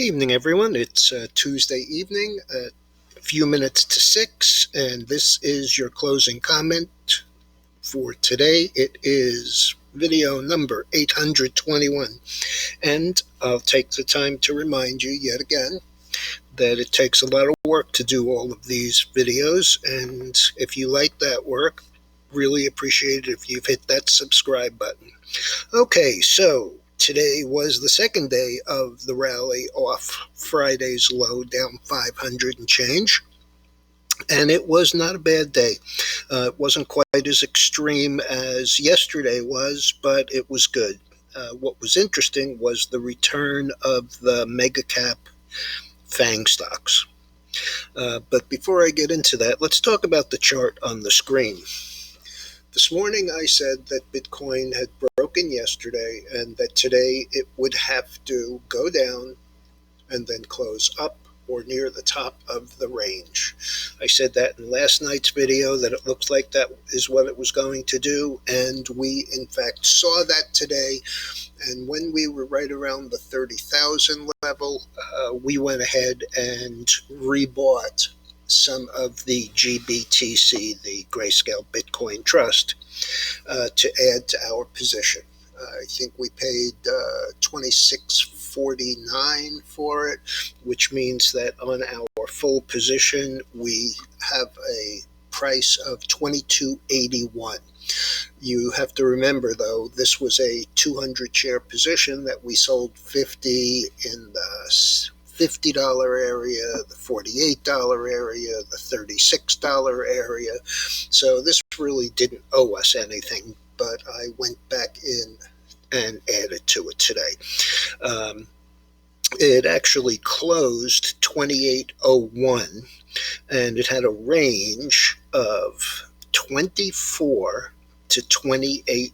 Evening, everyone. It's Tuesday evening, a few minutes to 6, and this is your closing comment for today. It is video number 821, and I'll take the time to remind you yet again that it takes a lot of work to do all of these videos, and if you like that work, really appreciate it if you've hit that subscribe button. Okay, so today was the second day of the rally off Friday's low, down 500 and change. And it was not a bad day. It wasn't quite as extreme as yesterday was, but it was good. What was interesting was the return of the mega cap FANG stocks. But before I get into that, let's talk about the chart on the screen. This morning I said that Bitcoin had broken yesterday and that today it would have to go down and then close up or near the top of the range. I said that in last night's video that it looks like that is what it was going to do, and we in fact saw that today. And when we were right around the 30,000 level, we went ahead and rebought some of the GBTC, the Grayscale Bitcoin Trust, to add to our position. I think we paid $26.49 for it, which means that on our full position we have a price of $22.81. You have to remember, though, this was a 200 share position that we sold 50 in the $50 area, the $48 area, the $36 area. So this really didn't owe us anything, but I went back in and added to it today. It actually closed 28.01, and it had a range of 24 to 28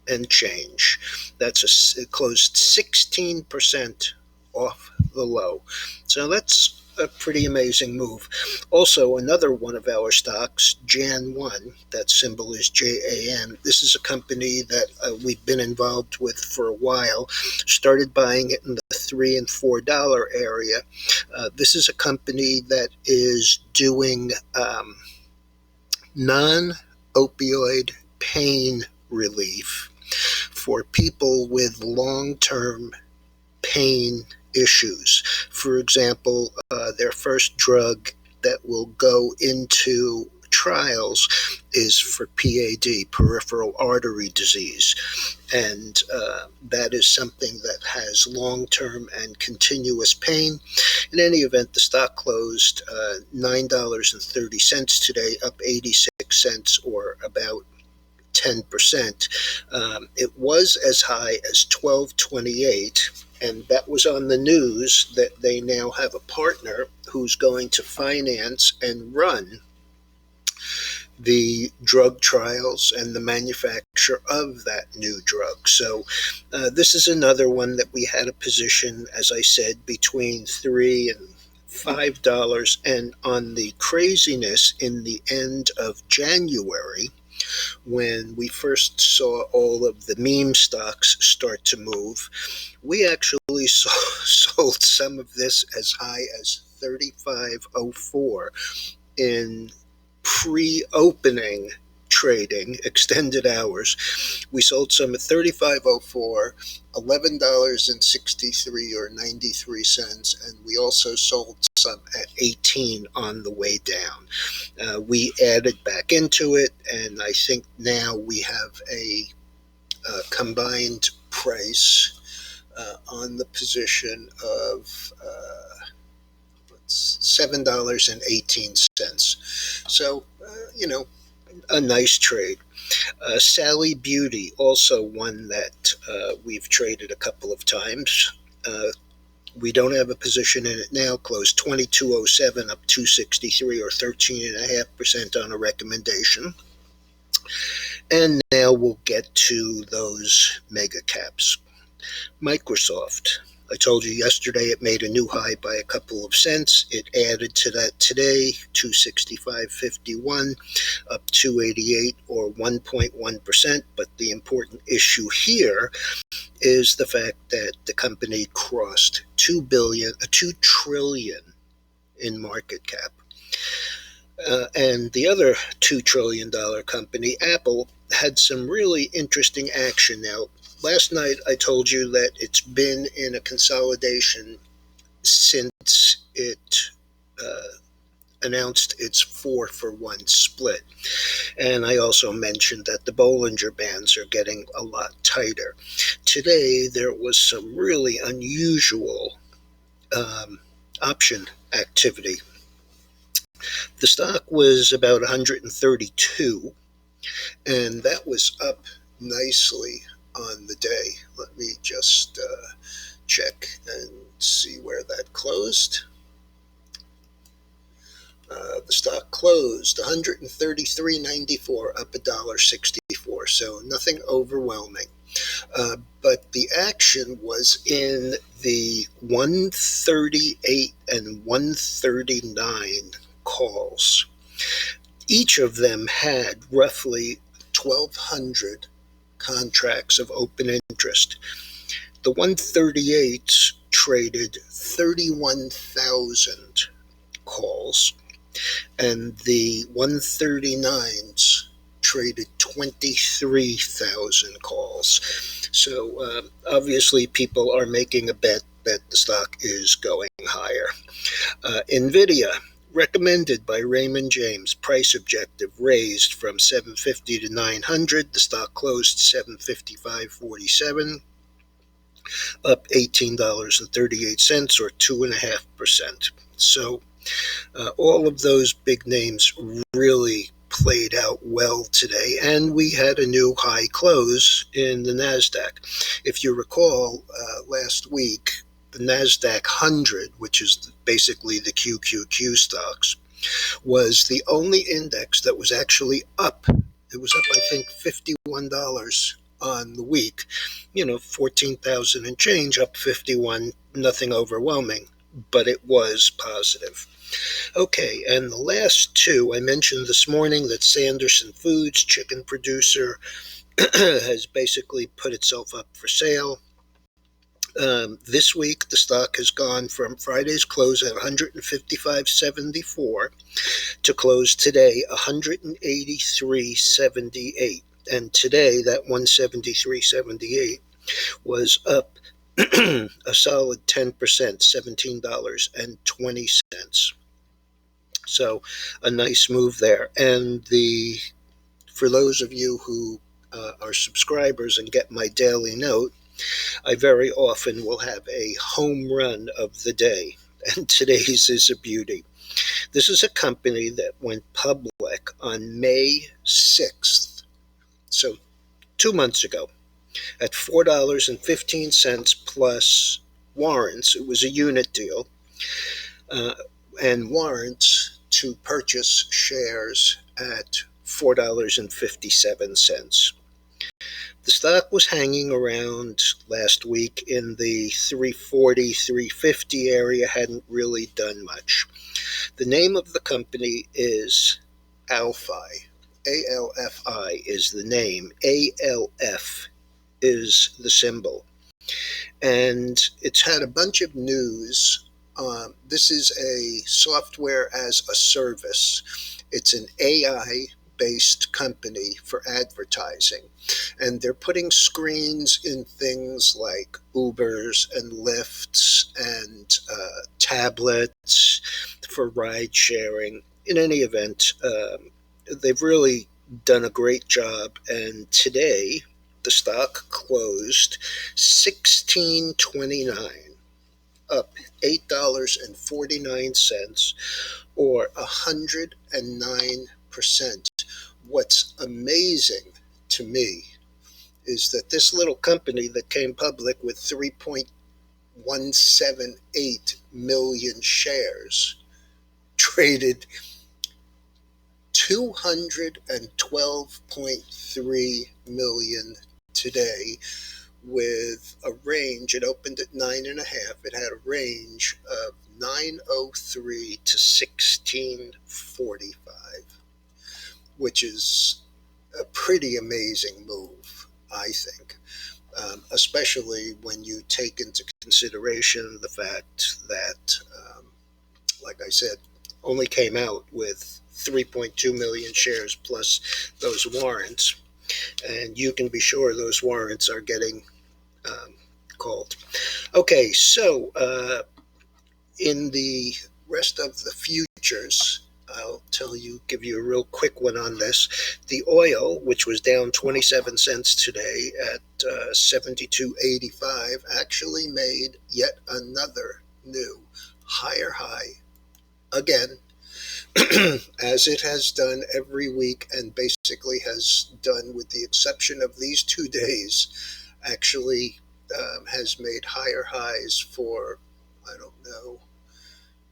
and change. It closed 16% off the low. So that's a pretty amazing move. Also, another one of our stocks, Jan1, that symbol is JAN. This is a company that we've been involved with for a while. Started buying it in the $3 and $4 area. This is a company that is doing non-opioid pain relief for people with long-term pain issues. For example, their first drug that will go into trials is for PAD, peripheral artery disease, and that is something that has long-term and continuous pain. In any event, the stock closed $9.30 today, up 86 cents, or about 10%. It was as high as $12.28, and that was on the news that they now have a partner who's going to finance and run the drug trials and the manufacture of that new drug. So this is another one that we had a position, as I said, between $3 and $5, and on the craziness in the end of January, when we first saw all of the meme stocks start to move, we actually sold some of this as high as $35.04 in pre-opening trading, extended hours. We sold some at $35.04, $11.63 or 93 cents, and we also sold some at 18 on the way down. We added back into it, and I think now we have a combined price on the position of $7.18. So, a nice trade. Sally Beauty, also one that we've traded a couple of times. We don't have a position in it now. Closed 22.07, up 263 or 13.5% on a recommendation. And now we'll get to those mega caps. Microsoft. I told you yesterday it made a new high by a couple of cents. It added to that today, 265.51, up 288 or 1.1%. But the important issue here is the fact that the company crossed $2 trillion in market cap. And the other $2 trillion company, Apple, had some really interesting action. Now, last night I told you that it's been in a consolidation since it announced its 4-for-1 split. And I also mentioned that the Bollinger Bands are getting a lot tighter. Today there was some really unusual option activity. The stock was about 132, and that was up nicely on the day. Let me just check and see where that closed. The stock closed 133.94, up $1.64, so nothing overwhelming. But the action was in the 138 and 139 calls. Each of them had roughly 1,200 contracts of open interest. The 138s traded 31,000 calls, and the 139s traded 23,000 calls. So obviously people are making a bet that the stock is going higher. NVIDIA, recommended by Raymond James, price objective raised from 750 to 900. The stock closed 755.47, up $18.38 or 2.5%. So all of those big names really played out well today, and we had a new high close in the NASDAQ. If you recall, last week, the NASDAQ 100, which is basically the QQQ stocks, was the only index that was actually up. It was up, I think, $51 on the week. 14,000 and change, up 51, nothing overwhelming, but it was positive. Okay, and the last two, I mentioned this morning that Sanderson Foods, chicken producer, has basically put itself up for sale. This week, the stock has gone from Friday's close at 155.74 to close today 183.78. And today, that 173.78 was up a solid 10%, $17.20. So a nice move there. And for those of you who are subscribers and get my daily note, I very often will have a home run of the day, and today's is a beauty. This is a company that went public on May 6th, so 2 months ago, at $4.15 plus warrants. It was a unit deal, and warrants to purchase shares at $4.57. The stock was hanging around last week in the 340, 350 area, hadn't really done much. The name of the company is ALFI. ALFI is the name. ALF is the symbol. And it's had a bunch of news. This is a software as a service. It's an AI-based company for advertising. And they're putting screens in things like Ubers and Lyfts and tablets for ride sharing. In any event, they've really done a great job. And today, the stock closed $16.29, up $8.49 or 109%. What's amazing to me is that this little company that came public with 3.178 million shares traded 212.3 million today, with a range. It opened at 9.5. It had a range of 903 to 1645, which is a pretty amazing move, I think. Especially when you take into consideration the fact that, like I said, only came out with 3.2 million shares plus those warrants. And you can be sure those warrants are getting called. Okay, so in the rest of the futures, I'll give you a real quick one on this. The oil, which was down 27 cents today at 72.85, actually made yet another new higher high again, as it has done every week and basically has done, with the exception of these 2 days, actually has made higher highs for, I don't know,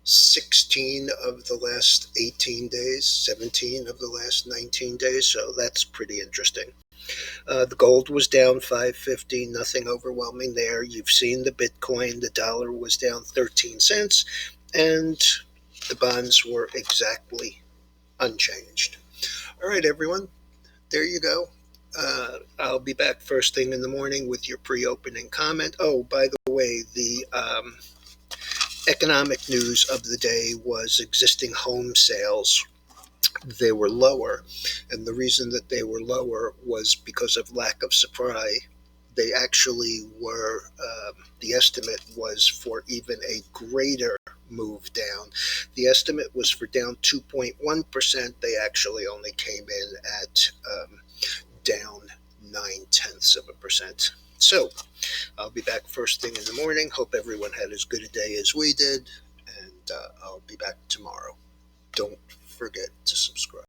16 of the last 18 days, 17 of the last 19 days. So that's pretty interesting. The gold was down 550, nothing overwhelming there. You've seen the Bitcoin, the dollar was down 13 cents, and the bonds were exactly unchanged. All right, everyone, there you go. I'll be back first thing in the morning with your pre-opening comment. Oh, by the way, the economic news of the day was existing home sales. They were lower, and the reason that they were lower was because of lack of supply. They actually were, the estimate was for even a greater move down. The estimate was for down 2.1%. They actually only came in at down 0.9%. So I'll be back first thing in the morning. Hope everyone had as good a day as we did, and I'll be back tomorrow. Don't forget to subscribe.